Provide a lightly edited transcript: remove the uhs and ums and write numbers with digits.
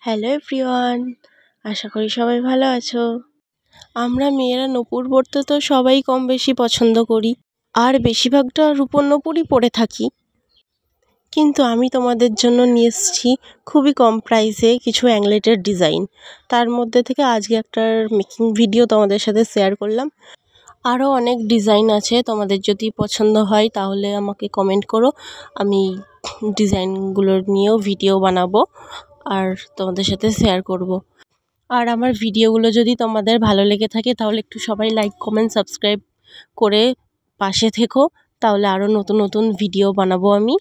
Hello everyone, আশা করি সবাই ভালো আছো। আমরা মেয়েরা নূপুর পরতে তো সবাই কম বেশি পছন্দ করি, আর বেশিরভাগটা রূপোর নূপুরই পরে থাকি। কিন্তু আমি তোমাদের জন্য নিয়ে এসেছি খুবই কম প্রাইসে কিছু অ্যাংলেটের ডিজাইন। তার মধ্যে থেকে আজকে একটা মেকিং ভিডিও তোমাদের সাথে শেয়ার করলাম। আরও অনেক ডিজাইন আছে, তোমাদের যদি পছন্দ হয় তাহলে আমাকে কমেন্ট করো, আমি ডিজাইনগুলোর নিয়েও ভিডিও বানাবো আর তোমাদের সাথে শেয়ার করব। আর আমার ভিডিওগুলো যদি তোমাদের ভালো লেগে থাকে তাহলে একটু সবাই লাইক কমেন্ট সাবস্ক্রাইব করে পাশে থেকো, তাহলে আরও নতুন নতুন ভিডিও বানাবো আমি।